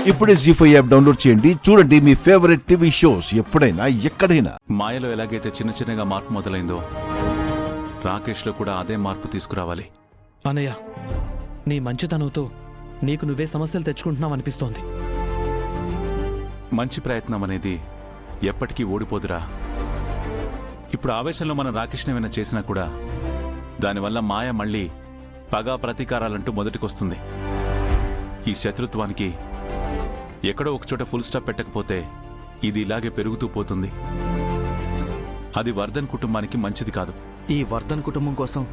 ఇప్పుడే జీ5 app download చేయండి. చూడండి మీ ఫేవరెట్ టీవీ షోస్ ఎప్పుడైనా ఎక్కడైనా. మాయలో ఎలాగైతే చిన్న చిన్నగా మార్పు మొదలైందో రాకేష్లో కూడా అదే మార్పు తీసుకురావాలి. అనయ్య, నీ మంచితనంతో నీకు నువ్వే సమస్యలు తెచ్చుకుంటున్నావు అనిపిస్తోంది. మంచి ప్రయత్నం అనేది ఎప్పటికీ ఓడిపోదురా. ఇప్పుడు ఆవేశంలో మనం రాకేష్ని ఏమైనా చేసినా కూడా దానివల్ల మాయ మళ్ళీ పగా ప్రతీకారాలంటూ మొదటికొస్తుంది. ఈ శత్రుత్వానికి ఎక్కడో ఒకచోట ఫుల్ స్టాప్ పెట్టకపోతే ఇది ఇలాగే పెరుగుతూ పోతుంది. అది వర్ధన్ కుటుంబానికి మంచిది కాదు. ఈ వర్ధన్ కుటుంబం కోసం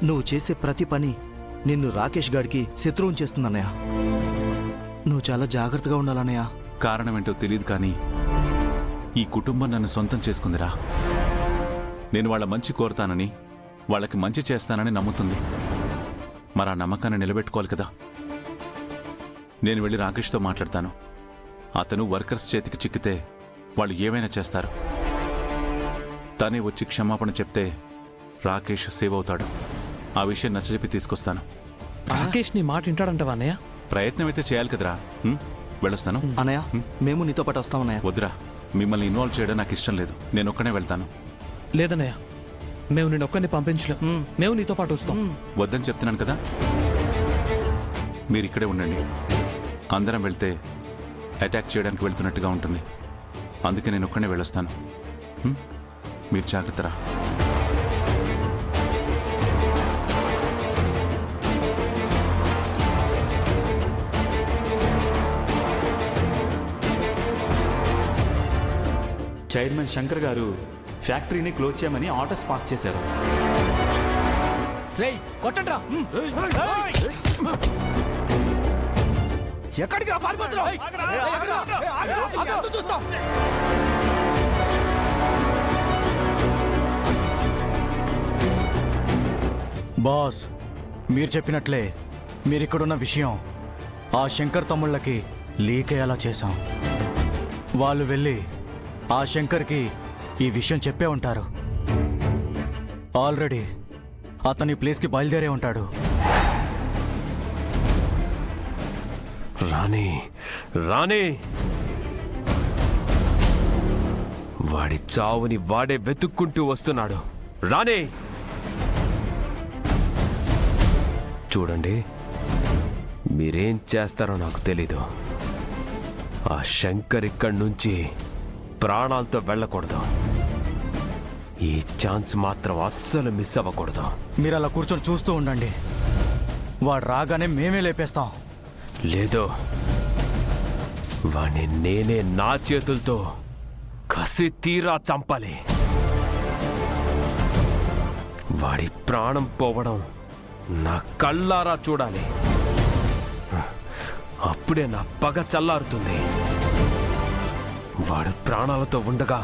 నువ్వు చేసే ప్రతి పని నిన్ను రాకేష్ గాడికి శత్రువుని చేస్తుందన్నయ్య. నువ్వు చాలా జాగ్రత్తగా ఉండాలన్నయ్య. కారణమేంటో తెలియదు కానీ ఈ కుటుంబం నన్ను సొంతం చేసుకుందిరా. నేను వాళ్ళ మంచి కోరుతానని, వాళ్ళకి మంచి చేస్తానని నమ్ముతుంది. మరి ఆ నమ్మకాన్ని నిలబెట్టుకోవాలి కదా. నేను వెళ్ళి రాకేష్తో మాట్లాడతాను. అతను వర్కర్స్ చేతికి చిక్కితే వాళ్ళు ఏమైనా చేస్తారు. తనే వచ్చి క్షమాపణ చెప్తే రాకేష్ సేవ్ అవుతాడు. ఆ విషయం నచ్చజెప్పి తీసుకొస్తాను. రాకేష్ నీ మాట వింటాడంటావా అన్నయ్య? ప్రయత్నం అయితే చేయాలి కదరా. వెళ్ళొస్తాను. అన్నయ్య, మేము నీతో పాటు వస్తామన్నయ్య. వద్దురా, మిమ్మల్ని ఇన్వాల్వ్ చేయడం నాకు ఇష్టం లేదు. నేను ఒక్కనే వెళ్తాను. లేదన్నయ్య, మేము నేను ఒక్కరిని పంపించలేం. మేము నీతో పాటు వస్తాం. వద్దని చెప్తున్నాను కదా. మీరు ఇక్కడే ఉండండి. అందరం వెళ్తే అటాక్ చేయడానికి వెళ్తున్నట్టుగా ఉంటుంది. అందుకే నేను ఒక్కనే వెళ్ళొస్తాను. మీరు జాగ్రత్తరా. చైర్మన్ శంకర్ గారు ఫ్యాక్టరీని క్లోజ్ చేయమని ఆర్డర్స్ పాస్ చేశారు. ఎక్కడికి రా పారిపోతున్నావు? బాస్, మీరు చెప్పినట్లే మీరిక్కడున్న విషయం ఆ శంకర్ తమ్ముళ్ళకి లీక్ అయ్యేలా చేశాం. వాళ్ళు వెళ్ళి ఆ శంకర్కి ఈ విషయం చెప్పే ఉంటారు. ఆల్రెడీ అతని ప్లేస్కి బయలుదేరే ఉంటాడు. రాణి, రాణి, వాడి చావుని వాడే వెతుక్కుంటూ వస్తున్నాడు. రాణి, చూడండి, మీరేం చేస్తారో నాకు తెలీదు. ఆ శంకర్ ఇక్కడి నుంచి ప్రాణాలతో వెళ్ళకూడదు. ఈ ఛాన్స్ మాత్రం అస్సలు మిస్ అవ్వకూడదు. మీరు అలా కూర్చొని చూస్తూ ఉండండి. వాడు రాగానే మేమే లేపేస్తాం. లేదు, వాణ్ణి నేనే నా చేతులతో కసి తీరా చంపాలి. వాడి ప్రాణం పోవడం నా కళ్ళారా చూడాలి. అప్పుడే నా పగ చల్లారుతుంది. వాడు ప్రాణాలతో ఉండగా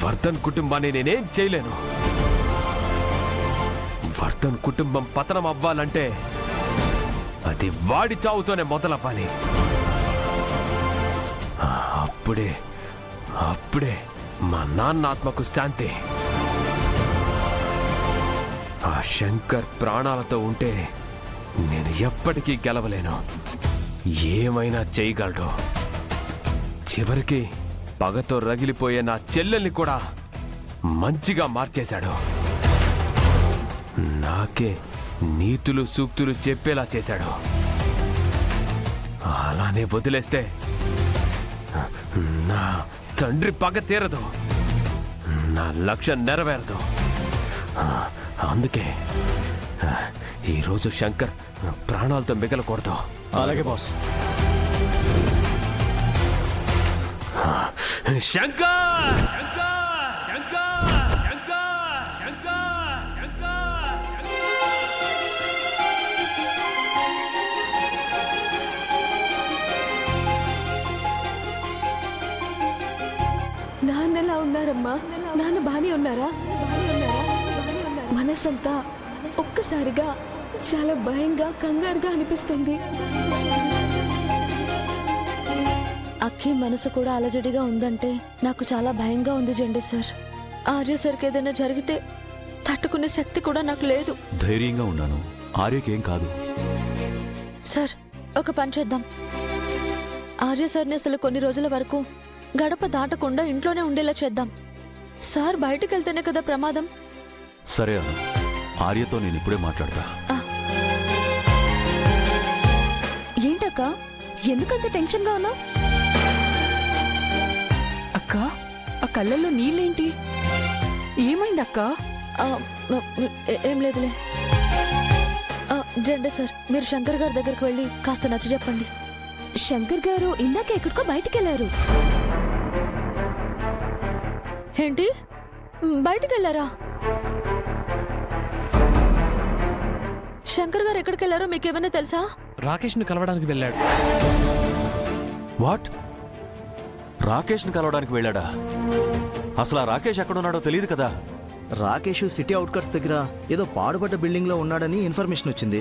వర్ధన్ కుటుంబాన్ని నేనేం చేయలేను. వర్ధన్ కుటుంబం పతనం అవ్వాలంటే అది వాడి చావుతోనే మొదలవ్వాలి. అప్పుడే మా నాన్న ఆత్మకు శాంతి. ఆ శంకర్ ప్రాణాలతో ఉంటే నేను ఎప్పటికీ గెలవలేను. ఏమైనా చేయగలడు. చివరికి పగతో రగిలిపోయే నా చెల్లెల్ని కూడా మంచిగా మార్చేశాడు. నాకే నీతులు సూక్తులు చెప్పేలా చేశాడు. అలానే వదిలేస్తే నా తండ్రి పగ తీరదు, నా లక్ష్యం నెరవేరదు. అందుకే ఈరోజు శంకర్ ప్రాణాలతో మిగలకూడదు. అలాగే బాస్. శంకర్! నాన్నలా ఉన్నారమ్మా? నాన్న బానే ఉన్నారా? మనసంతా ఒక్కసారిగా చాలా భయంగా, కంగారుగా అనిపిస్తుంది. అక్కి మనసు కూడా అలజడిగా ఉందంటే నాకు చాలా భయంగా ఉంది జెండే సార్. ఆర్య సార్కి ఏదైనా జరిగితే తట్టుకునే శక్తి కూడా నాకు లేదు. ధైర్యంగా ఉన్నాను. ఆర్యకేం కాదు. సార్, ఒక పని చేద్దాం. ఆర్య సార్ని అసలు కొన్ని రోజుల వరకు గడప దాటకుండా ఇంట్లోనే ఉండేలా చేద్దాం. సార్ బయటికి వెళ్తేనే కదా ప్రమాదం. సరే అను, ఆర్యతో నేను ఇప్పుడే మాట్లాడతా. ఏంటక్క ఎందుకంత టెన్షన్గా ఉన్నావు? అక్క ఆ కళ్ళల్లో నీళ్ళేంటి? ఏమైందక్క? ఏం లేదులే. జెండా సార్, మీరు శంకర్ గారి దగ్గరికి వెళ్ళి కాస్త నచ్చ చెప్పండి. శంకర్ గారు ఇందాక ఎక్కడికో బయటికెళ్లారు. ఏంటి, బయటికి వెళ్ళారా? శంకర్ గారు ఎక్కడికి వెళ్ళారో మీకేమైనా తెలుసా? రాకేష్ని కలవడానికి వెళ్ళాడు. వాట్? రాకేష్ని కలవడానికి వెళ్ళాడా? అసలు ఆ రాకేష్ ఎక్కడున్నాడో తెలియదు కదా. రాకేష్ సిటీ అవుట్కట్స్ దగ్గర ఏదో పాడుపడ్డ బిల్డింగ్ లో ఉన్నాడని ఇన్ఫర్మేషన్ వచ్చింది.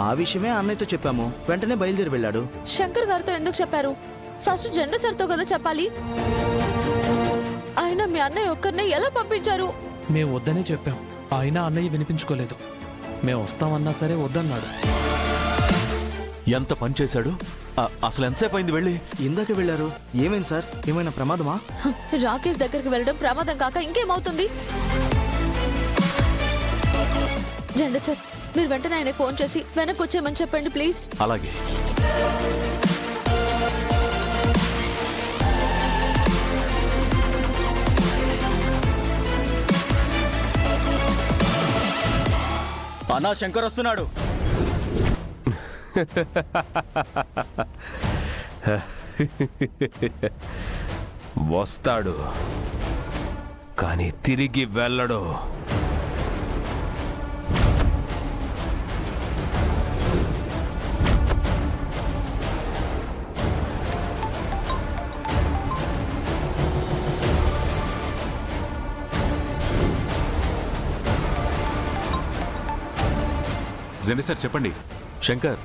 ఆ విషయమే అన్నయ్యతో చెప్పాము. వెంటనే బయలుదేరి వెళ్ళాడు. శంకర్ గారితో ఎందుకు చెప్పారు? ఫస్ట్ జెండా సార్తో కదా చెప్పాలి. ఆయన మీ అన్నయ్య ఒక్కరినే ఎలా పంపించారు? మేము వద్దనే చెప్పాం, అయినా అన్నయ్య వినిపించుకోలేదు. మేము వస్తామన్నా సరే వద్దన్నాడు. ఎంత పని చేశాడు? అసలు ఎంతసేపు అయింది వెళ్ళి? ఇందాక వెళ్ళారు. ఏమైంది సార్? ఏమైనా ప్రమాదమా? రాకేష్ దగ్గరికి వెళ్ళడం ప్రమాదం కాక ఇంకేమవుతుంది? జెండా సార్, మీరు వెంటనే ఆయనకు ఫోన్ చేసి వెనక్కి వచ్చేయమని చెప్పండి ప్లీజ్. అలాగే. అన్నా శంకర్ వస్తున్నాడు. వస్తాడు కానీ తిరిగి వెళ్ళడు. జెండా సార్ చెప్పండి. శంకర్,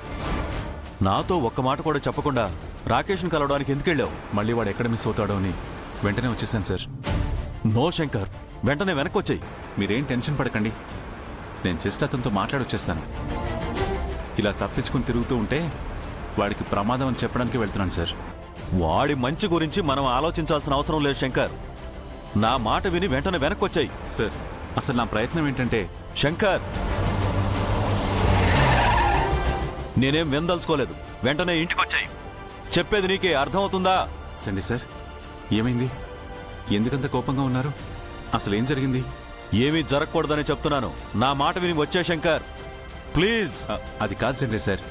నాతో ఒక్క మాట కూడా చెప్పకుండా రాకేష్ని కలవడానికి ఎందుకు వెళ్ళావు? మళ్ళీ వాడు ఎక్కడ మిస్ అవుతాడో అని వెంటనే వచ్చేసాను సార్. నో శంకర్, వెంటనే వెనక్కి వచ్చాయి. మీరేం టెన్షన్ పడకండి, నేను జస్ట్ అతనితో మాట్లాడొచ్చేస్తాను. ఇలా తప్పించుకుని తిరుగుతూ ఉంటే వాడికి ప్రమాదం అని చెప్పడానికి వెళ్తున్నాను సార్. వాడి మంచి గురించి మనం ఆలోచించాల్సిన అవసరం లేదు శంకర్. నా మాట విని వెంటనే వెనక్కి వచ్చాయి. సార్, అసలు నా ప్రయత్నం ఏంటంటే, శంకర్ నేనేం వెందలుచుకోలేదు. వెంటనే ఇంటికి వచ్చాయి. చెప్పేది నీకే అర్థమవుతుందా? సండి సార్, ఏమైంది? ఎందుకంత కోపంగా ఉన్నారు? అసలు ఏం జరిగింది? ఏమీ జరగకూడదని చెప్తున్నాను. నా మాట విని వచ్చే శంకర్ ప్లీజ్. అది కాదు సండి సార్,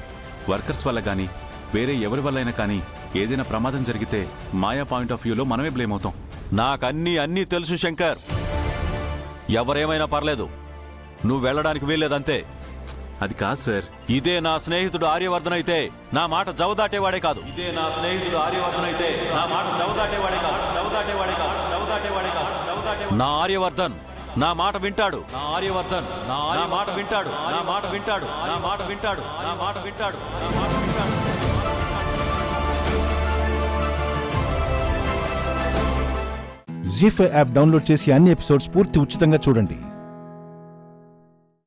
వర్కర్స్ వల్ల కానీ వేరే ఎవరి వల్ల అయినా కానీ ఏదైనా ప్రమాదం జరిగితే మాయా పాయింట్ ఆఫ్ వ్యూలో మనమే బ్లేమ్ అవుతాం. నాకు అన్నీ తెలుసు శంకర్. ఎవరేమైనా పర్లేదు, నువ్వు వెళ్ళడానికి వీల్లేదంతే. అది కాదు సార్, ఇదే నా స్నేహితుడు ఆర్యవర్ధన్ అయితే నా మాట జవదాటేవాడే కాదు. ఇదే నా స్నేహితుడు ఆర్యవర్ధన్ అయితే నా మాట జవదాటేవాడే కాదు. నా ఆర్యవర్ధన్ నా మాట వింటాడు. నా ఆర్యవర్ధన్ నా మాట వింటాడు. నా మాట వింటాడు. నా మాట వింటాడు. నా మాట వింటాడు. నా మాట వింటాడు. జీ5 యాప్ డౌన్లోడ్ చేసి అన్ని ఎపిసోడ్స్ పూర్తి ఉచితంగా చూడండి.